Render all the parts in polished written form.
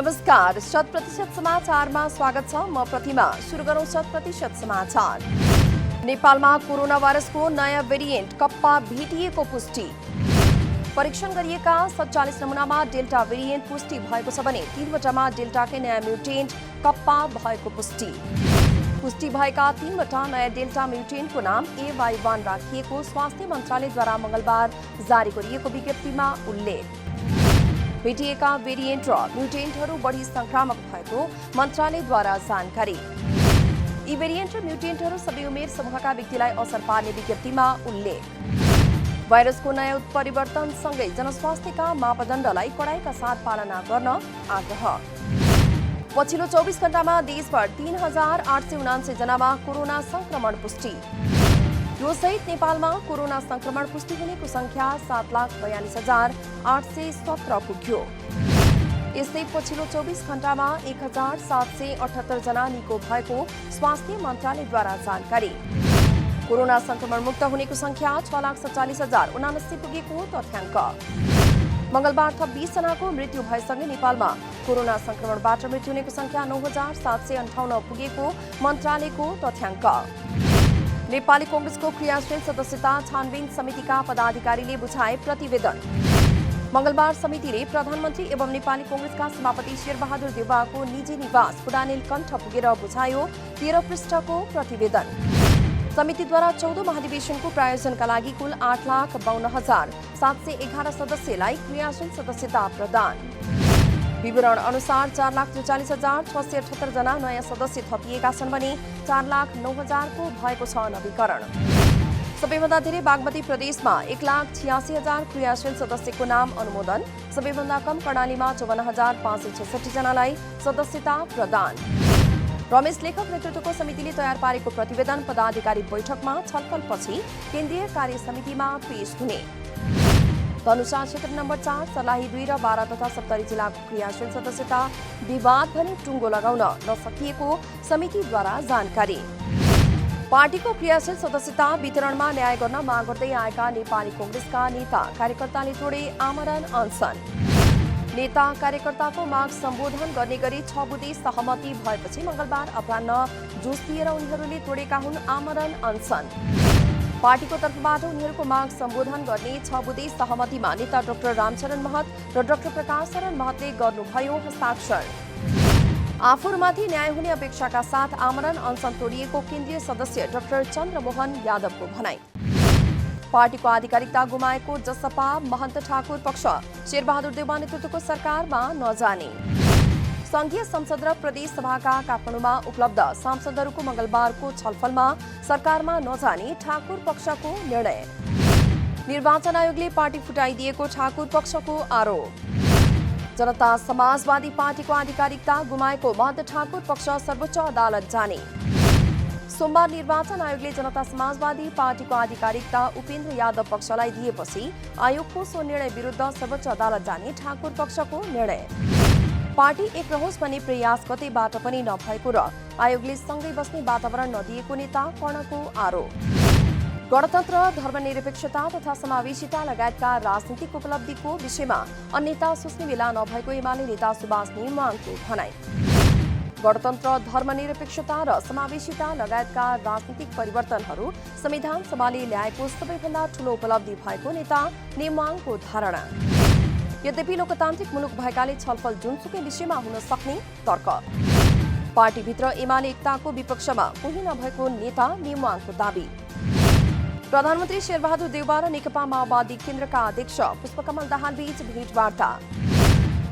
नमस्कार, 100% समाचारमा स्वागत छ। म प्रतिमा। सुरु गरौँ 100% समाचार। नेपालमा कोरोना भाइरसको नयाँ भेरिएन्ट कप्पा भेटिएको पुष्टि। परीक्षण गरिएका 47 नमुनामा डेल्टा भेरिएन्ट पुष्टि भएको छ भने 3 वटामा डेल्टाकै नयाँ म्युटेन्ट कप्पा भएको पुष्टि भएका 3 वटा नयाँ डेल्टा म्युटेन्टको नाम AY1 राखिएको स्वास्थ्य मन्त्रालयद्वारा मंगलबार जारी गरिएको विज्ञप्तिमा उल्लेख। भेटिएका भेरिएन्ट र म्युटेन्टहरू बढी संक्रामक भएको मन्त्रालयद्वारा जानकारी। यी भेरिएन्ट र म्युटेन्टहरू सबै उमेर समूहका व्यक्तिलाई असर पार्ने विज्ञप्तिमा उल्लेख। भाइरसको नयाँ उत्परिवर्तनसँगै जनस्वास्थ्यका मापदण्डलाई कडाइका साथ पालना गर्न आग्रह। पछिल्लो 24 घण्टामा देशभर 3,879 जनामा कोरोना संक्रमण पुष्टि। यो सहित नेपालमा कोरोना संक्रमण पुष्टि हुनेको संख्या 7,42,817 पुग्यो। यस्तै पछिल्लो 24 घण्टामा 1,778 जना निको भएको स्वास्थ्य मन्त्रालयद्वारा जानकारी। कोरोना संक्रमण मुक्त हुनेको संख्या 6,47,079 पुगेको तथ्याङ्क। मंगलबार थप 20 जनाको मृत्यु भएसँगै नेपालमा कोरोना संक्रमणबाट मृत्यु हुनेको संख्या 9,758 पुगेको मन्त्रालयको तथ्याङ्क। नेपाली कांग्रेसको क्रियाशील सदस्यता छानबिन समितिका पदाधिकारीले बुझाए प्रतिवेदन। मंगलबार समितिले प्रधानमन्त्री एवं नेपाली कांग्रेसका सभापति शेरबहादुर देउवाको निजी निवास पुडानेल कण्ठ पुगेर बुझायो 13 पृष्ठको प्रतिवेदन। समितिद्वारा 14 महाधिवेशनको प्रायोजनका लागि कुल 8,52,711 सदस्यलाई क्रियाशील सदस्यता प्रदान। विवरण अनुसार 4,43,678 जना नयाँ सदस्य थपिएका छन् भने 4,09,000 को भएको छ नवीकरण। सबैभन्दा धेरै बागमती प्रदेशमा 1,86,000 क्रियाशील सदस्यको नाम अनुमोदन। सबैभन्दा कम कर्णालीमा 54,566 जनालाई सदस्यता प्रदान। रमेश लेखक नेतृत्वको समितिले तयार पारेको प्रतिवेदन पदाधिकारी बैठकमा छलफलपछि केन्द्रीय कार्य समितिमा पेश हुने। धनुषा क्षेत्र नम्बर 4 सर्लाही 2 र 12 तथा सप्तरी जिल्लाको क्रियाशील सदस्यता विवाद भने टुङ्गो लगाउन नसकिएको समितिद्वारा जानकारी। पार्टीको क्रियाशील सदस्यता वितरणमा न्याय गर्न माग गर्दै आएका नेपाली कांग्रेसका नेता कार्यकर्ताले तोडे आमरण अनसन। नेता कार्यकर्ताको माग सम्बोधन गर्ने गरी 6 बुँदे सहमति भएपछि मंगलबार अपराह्न जुस पिएर उनीहरूले तोडेका हुन् आमरण अनसन। पार्टीको तर्फबाट उनीहरूको माग सम्बोधन गर्ने 6 बुँदे सहमतिमा नेता डाक्टर रामचरण महत र डाक्टर प्रकाश शरण महतले गर्नुभयो हस्ताक्षर। आफूहरूमाथि न्याय हुने अपेक्षाका साथ आमरण अनसन तोडिएको केन्द्रीय सदस्य डाक्टर चन्द्रमोहन यादवको भनाई। पार्टीको आधिकारिकता गुमाएको जसपा महन्त ठाकुर पक्ष शेरबहादुर देउवा नेतृत्वको सरकारमा नजाने। संघीय संसद र प्रदेश सभाका काठमाडौँमा उपलब्ध सांसदहरूको मंगलबारको छलफलमा सरकारमा नजाने ठाकुर पक्षको निर्णय। निर्वाचन आयोगले पार्टी फुटाइदिएको ठाकुर पक्षको आरोप। जनता समाजवादी पार्टीको आधिकारिकता गुमाएको महन्त ठाकुर पक्ष सर्वोच्च अदालत जाने। सोमबार निर्वाचन आयोगले जनता समाजवादी पार्टीको आधिकारिकता उपेन्द्र यादव पक्षलाई दिएपछि आयोगको सो निर्णय विरुद्ध सर्वोच्च अदालत जाने ठाकुर पक्षको निर्णय। पार्टी एक रहोस् भन्ने प्रयास कतैबाट पनि नभएको र आयोगले सँगै बस्ने वातावरण नदिएको नेता कर्णको आरोप। गणतन्त्र, धर्मनिरपेक्षता तथा समावेशिता लगायतका राजनीतिक उपलब्धिको विषयमा अन्य नेता सोच्ने बेला नभएको एमाले नेता सुभाष नेमाङको भनाई। गणतन्त्र, धर्मनिरपेक्षता र समावेशिता लगायतका राजनीतिक परिवर्तनहरू संविधान सभाले ल्याएको सबैभन्दा ठूलो उपलब्धि भएको नेता नेमाङको धारणा। यद्यपि लोकतान्त्रिक मुलुक भएकाले छलफल जुनसुकै विषयमा हुन सक्ने तर्क। पार्टीभित्र एमाले एकताको विपक्षमा कोही नभएको नेता नेमाङको दावी। प्रधानमन्त्री शेरबहादुर देउवा र नेकपा माओवादी केन्द्रका अध्यक्ष पुष्पकमल दाहाल बीच भेटवार्ता।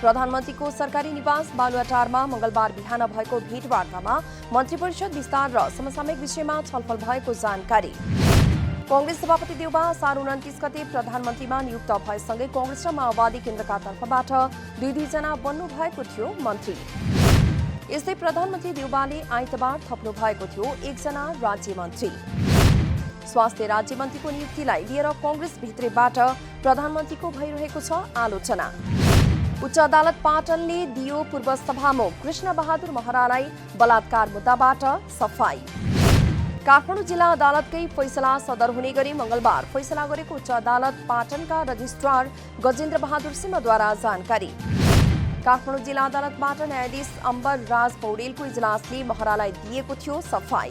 प्रधानमन्त्रीको सरकारी निवास बालुवाटारमा मंगलबार बिहान भएको भेटवार्तामा मन्त्री परिषद विस्तार र समसामयिक विषयमा छलफल भएको जानकारी। कांग्रेस सभापति देउवा असार 29 गते प्रधानमन्त्रीमा नियुक्त भएसँगै कांग्रेस र माओवादी केन्द्रका तर्फबाट 2 जना बन्नु भएको थियो मन्त्री। यस्तै प्रधानमन्त्री देउवाले आइतबार थप्नु भएको थियो 1 जना राज्य मन्त्री। स्वास्थ्य राज्य मन्त्रीको नियुक्तिलाई लिएर कांग्रेस भित्रैबाट प्रधानमन्त्रीको भइरहेको छ आलोचना। उच्च अदालत पाटनले दियो पूर्व सभामुख कृष्ण बहादुर महरालाई बलात्कार मुद्दाबाट सफाई। काठमाडौँ जिल्ला अदालतकै फैसला सदर हुने गरी मंगलबार फैसला गरेको उच्च अदालत पाटनका रजिस्ट्रार गजेन्द्र बहादुर सिंहद्वारा जानकारी। काठमाडौँ जिल्ला अदालतबाट न्यायाधीश अम्बर राज पौडेलको इजलासले महरालाई दिएको थियो सफाई।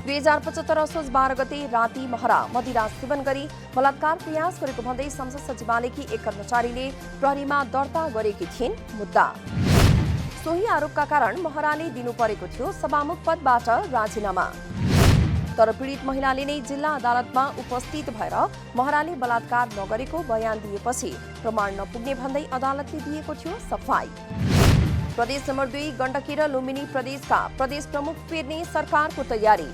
2075 असोज 12 गते राति महरा मदिरा सेवन गरी बलात्कार प्रयास गरेको भन्दै संसद सचिवालयकी एक कर्मचारीले प्रहरीमा दर्ता गरेकी थिइन् मुद्दा। सोही आरोपका कारण महराले दिनु परेको थियो सभामुख पदबाट राजीनामा। तर पीडित महिलाले नै जिल्ला अदालतमा उपस्थित भएर महराले बलात्कार नगरेको बयान दिएपछि प्रमाण नपुग्ने भन्दै अदालतले दिएको थियो सफाई। प्रदेश नम्बर 2 गण्डकी र लुम्बिनी प्रदेशका प्रदेश प्रमुख फेर्ने सरकारको तयारी।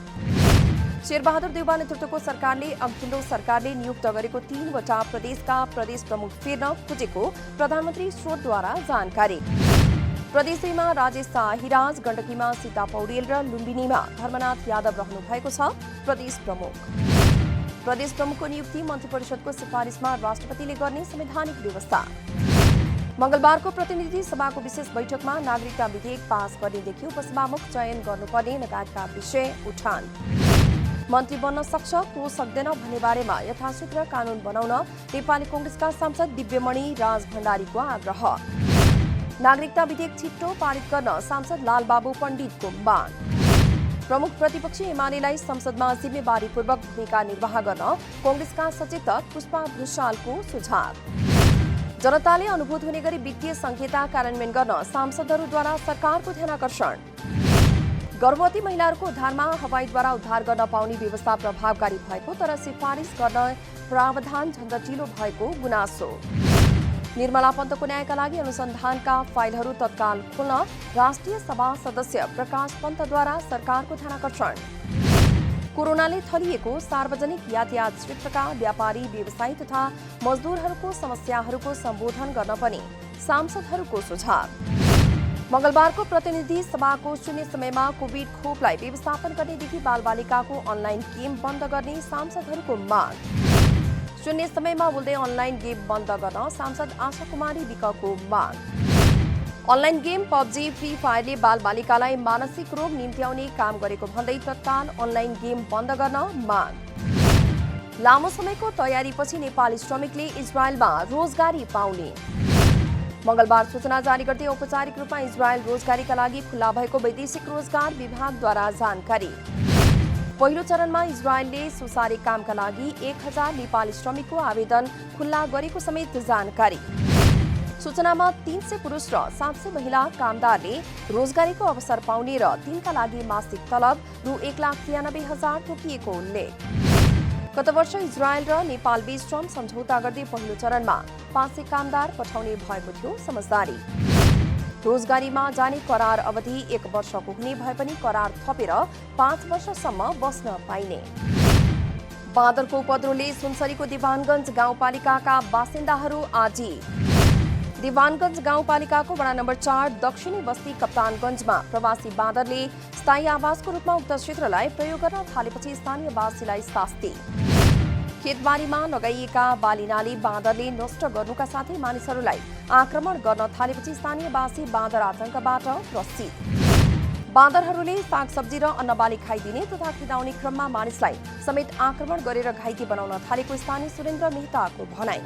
शेरबहादुर देउवा नेतृत्वको सरकारले अघिल्लो सरकारले नियुक्त गरेको 3वटा प्रदेशका प्रदेश प्रमुख फेर्न खोजेको प्रधानमन्त्री स्रोतद्वारा जानकारी। प्रदेश 2 मा राजेश शाहिराज, गण्डकीमा सीता पौडेल र लुम्बिनीमा धर्मनाथ यादव रहनु भएको छ प्रदेश प्रमुख। प्रदेश प्रमुखको नियुक्ति मन्त्री परिषदको सिफारिसमा राष्ट्रपतिले गर्ने संवैधानिक व्यवस्था। मंगलबारको प्रतिनिधि सभाको विशेष बैठकमा नागरिकता विधेयक पास गर्नेदेखि उपसभामुख चयन गर्नुपर्ने लगायतका विषय उठान। मन्त्री बन्न सक्छ को सक्दैन भन्ने बारेमा यथाशीघ्र कानून बनाउन नेपाली कांग्रेसका सांसद दिव्यमणि राज भण्डारीको आग्रह। नागरिकता विधेयक छिट्टो पारित गर्न सांसद लालबाबु पण्डितको माग। प्रमुख प्रतिपक्षी एमालेलाई संसदमा जिम्मेवारीपूर्वक भूमिका निर्वाह गर्न कांग्रेसका सचेतक पुष्पा भुषालको सुझाव। जनताले अनुभूत हुने गरी वित्तीय संहिता कार्यान्वयन गर्न सांसदहरूद्वारा सरकारको ध्यानाकर्षण। गर्भवती महिलाहरूको उद्धारमा हवाईद्वारा उद्धार गर्न पाउने व्यवस्था प्रभावकारी भएको तर सिफारिस गर्न प्रावधान झन्झटिलो भएको गुनासो। निर्मला पन्तको न्यायका लागि अनुसन्धानका फाइलहरू तत्काल खोल्न राष्ट्रिय सभा सदस्य प्रकाश पन्तद्वारा सरकारको ध्यानाकर्षण। कोरोनाले थलिएको सार्वजनिक यातायात क्षेत्रका व्यापारी व्यवसायी तथा मजदूरहरूको समस्याहरूको सम्बोधन गर्न पनि सांसदहरूको सुझाव। मंगलबारको प्रतिनिधि सभाको शून्य समयमा कोभिड खोपलाई व्यवस्थापन गर्नेदेखि बालबालिकाको अनलाइन गेम बन्द गर्ने सांसदहरूको माग। शून्य समयमा बोल्दै अनलाइन गेम बन्द गर्न सांसद आशा कुमारी विकको माग। अनलाइन गेम पबजी फ्री फायरले बालबालिकालाई मानसिक रोग निम्त्याउने काम गरेको भन्दै तत्काल अनलाइन गेम बन्द गर्न माग। लामो समयको तयारीपछि नेपाली श्रमिकले इजरायलमा रोजगारी पाउने। मंगलबार सूचना जारी गर्दै औपचारिक रूपमा इजरायल रोजगारीका लागि खुल्ला भएको वैदेशिक रोजगार विभागद्वारा जानकारी। पहिलो चरणमा इजरायलले सुसारे कामका लागि 1000 नेपाली श्रमिकको आवेदन खुल्ला गरेको समेत जानकारी। सूचनामा 300 पुरुष र 700 महिला कामदारले रोजगारीको अवसर पाउने र तिनका लागि मासिक तलब रु 1,93,000 तोकिएको उल्लेख। गत वर्ष इजरायल र नेपाल बीच श्रम सम्झौता गर्दै पहिलो चरणमा 500 कामदार पठाउने भएको थियो समझदारी। रोजगारीमा जाने करार अवधि 1 वर्षको हुने भए पनि करार थपेर 5 वर्षसम्म बस्न पाइने। बाँदरको उपद्रोले सुनसरीको दिवानगञ्ज गाउँपालिकाका बासिन्दाहरू आजी। दिवानगञ्ज गाउँपालिकाको वडा नम्बर 4 दक्षिणी बस्ती कप्तानगञ्जमा प्रवासी बाँदरले स्थायी आवासको रूपमा उक्त क्षेत्रलाई प्रयोग गर्न थालेपछि स्थानीयवासीलाई शास्ति। खेतबारीमा लगाइएका बालीनाली बाँदरले नष्ट गर्नुका साथै मानिसहरूलाई आक्रमण गर्न थालेपछि स्थानीयवासी बाँदर आतंकबाट त्रसित। बाँदरहरूले सागसब्जी र अन्नबाली खाइदिने तथा खेदाउने क्रममा मानिसलाई समेत आक्रमण गरेर घाइते बनाउन थालेको स्थानीय सुरेन्द्र मेहताको भनाइ।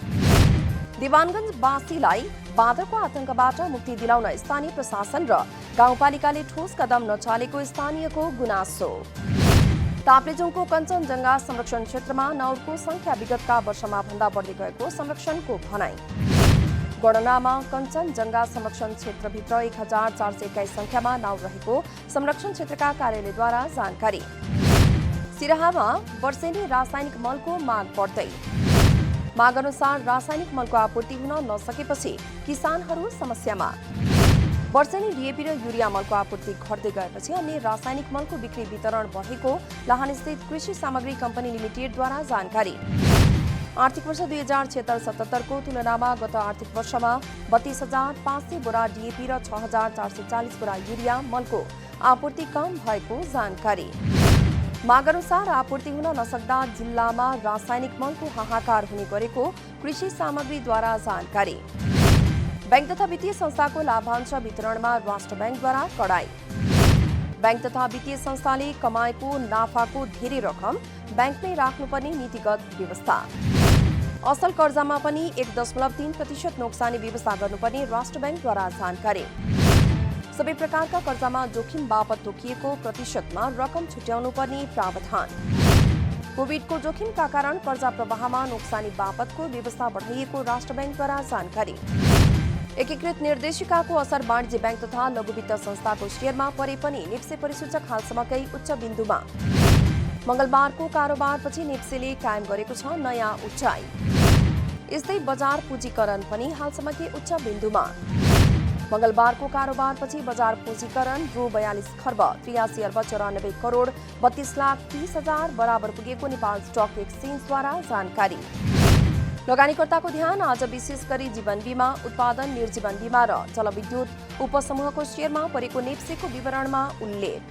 दिवानगञ्जवासीलाई बाँदरको आतंकबाट मुक्ति दिलाउन स्थानीय प्रशासन र गाउँपालिकाले ठोस कदम नचालेको स्थानीयको गुनासो। ताप्लेजुङको कञ्चनजङ्घा संरक्षण क्षेत्रमा नाउरको संख्या विगतका वर्षमा भन्दा बढ्दै गएको संरक्षणको भनाइ। गणनामा कञ्चनजङ्घा संरक्षण क्षेत्रभित्र 1421 संख्यामा नाउर रहेको संरक्षण क्षेत्रका कार्यालयद्वारा जानकारी। सिराहामा वर्षेनी रासायनिक मलको माग बढ्दै। माग अनुसार रासायनिक मलको आपूर्ति हुन नसकेपछि किसानहरू समस्यामा। वर्षेनी डीएपी र युरिया मलको आपूर्ति घट्दै गएपछि अन्य रासायनिक मलको बिक्री वितरण बढेको लाहानस्थित कृषि सामग्री कम्पनी लिमिटेडद्वारा जानकारी। आर्थिक वर्ष 2076-77 को तुलनामा गत आर्थिक वर्षमा 32,500 बोरा डीएपी र 6,440 बोरा युरिया मलको आपूर्ति कम भएको जानकारी। माग अनुसार आपूर्ति हुन नसक्दा जिल्लामा रासायनिक मलको हाहाकार हुने गरेको कृषि सामग्रीद्वारा जानकारी। बैंक तथा वित्तीय संस्थाको लाभांश वितरणमा राष्ट्र बैंकद्वारा कडाई। बैंक तथा वित्तीय संस्थाले कमाएको नाफाको धेरै रकम बैंकमै राख्नुपर्ने नीतिगत व्यवस्था। असल कर्जामा पनि 1.3% नोक्सानी व्यवस्था गर्नुपर्ने राष्ट्र बैंकद्वारा जानकारी। सबै प्रकारका कर्जामा जोखिम बापत तोकिएको प्रतिशतमा रकम छुट्याउनु पर्ने प्रावधान। कोभिडको जोखिमका कारण कर्जा प्रवाहमा नोक्सानी बापतको व्यवस्था बढाइएको राष्ट्र बैंकद्वारा जानकारी। एकीकृत निर्देशिकाको असर वाणिज्य बैंक तथा लघु वित्त संस्थाको शेयरमा परे पनि नेप्से परिसूचक हालसम्मकै उच्च बिन्दुमा। मंगलबारको कारोबारपछि नेप्सेले कायम गरेको छ नयाँ उचाइ। यस्तै बजार पुँजीकरण पनि हालसम्मकै उच्च बिन्दुमा। मंगलबारको कारोबारपछि बजार पुँजीकरण रु 42 खर्ब 83 अर्ब 94 करोड 32,30,000 बराबर पुगेको नेपाल स्टक एक्सचेन्जद्वारा जानकारी। लगानीकर्ताको ध्यान आज विशेष गरी जीवन बीमा, उत्पादन निर्जीवन बीमा र जलविद्युत उपसमूहको शेयरमा परेको नेप्सेको विवरणमा उल्लेख।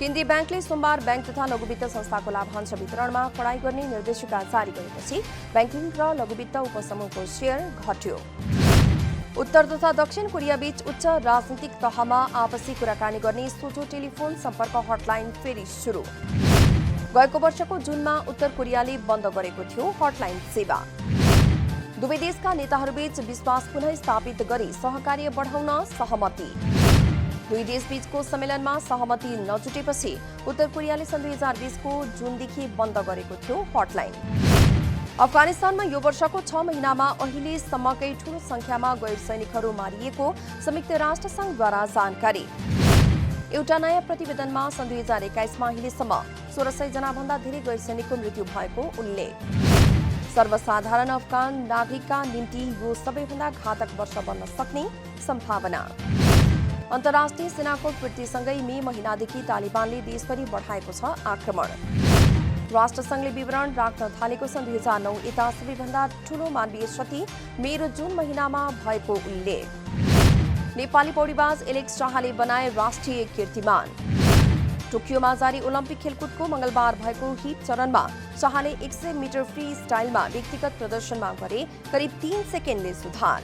केन्द्रीय बैंकले सोमबार बैंक तथा लघु वित्त संस्थाको लाभांश वितरणमा कडाई गर्ने निर्देशिका जारी गरेपछि बैंकिङ र लघु वित्त उपसमूहको शेयर घट्यो। उत्तर तथा दक्षिण कोरिया बीच उच्च राजनीतिक तहमा आपसी कुराकानी गर्ने सोझो टेलिफोन सम्पर्क हटलाइन फेरि सुरु। गएको वर्षको जुनमा उत्तर कोरियाले बन्द गरेको थियो हटलाइन सेवा। दुवै देशका नेताहरूबीच विश्वास पुनः स्थापित गरी सहकार्य बढाउन सहमति। दुई देशबीचको सम्मेलनमा सहमति नजुटेपछि उत्तर कोरियाले सन् 2020 को जुनदेखि बन्द गरेको थियो हटलाइन। अफगानिस्तानमा यो वर्षको 6 महिनामा अहिलेसम्मकै ठूलो संख्यामा गैर सैनिकहरू मारिएको संयुक्त राष्ट्र संघद्वारा जानकारी। एउटा नयाँ प्रतिवेदनमा सन् 2021 मा अहिलेसम्म 1600 जना भन्दा धेरै गैर सैनिकको मृत्यु भएको उल्लेख। सर्वसाधारण अफगान नागरिकका निम्ति यो सबैभन्दा घातक वर्ष बन्न सक्ने सम्भावना। अन्तर्राष्ट्रिय सेनाको वृद्धिसँगै मे महिनादेखि तालिबानले देशभरि बढाएको छ आक्रमण। राष्ट्रसङ्घले विवरण राख्न थालेको सन् 2009 यता सबैभन्दा ठूलो मानवीय क्षति मे र जुन महिनामा भएको उल्लेख। नेपाली पौडीबाज एलेक्स शाहले बनाए राष्ट्रिय कीर्तिमान। टोकियोमा जारी ओलम्पिक खेलकुदको मंगलबार भएको हिट चरणमा शाहले 100 मिटर फ्री स्टाइलमा व्यक्तिगत प्रदर्शनमा गरे करिब 3 सेकेन्डले सुधार।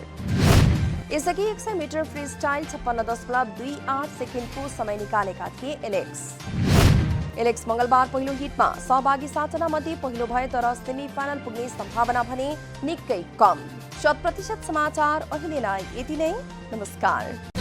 यसअघि 100 मिटर फ्री स्टाइल 56.28 सेकेन्डको समय निकालेका थिए एलेक्स मंगलबार पहिलो हिटमा सहभागी 7 जना मध्ये पहिलो भए तर सेमी फाइनल पुग्ने सम्भावना भने निकै कम। 100% समाचार अहिलेलाई यति नै। नमस्कार।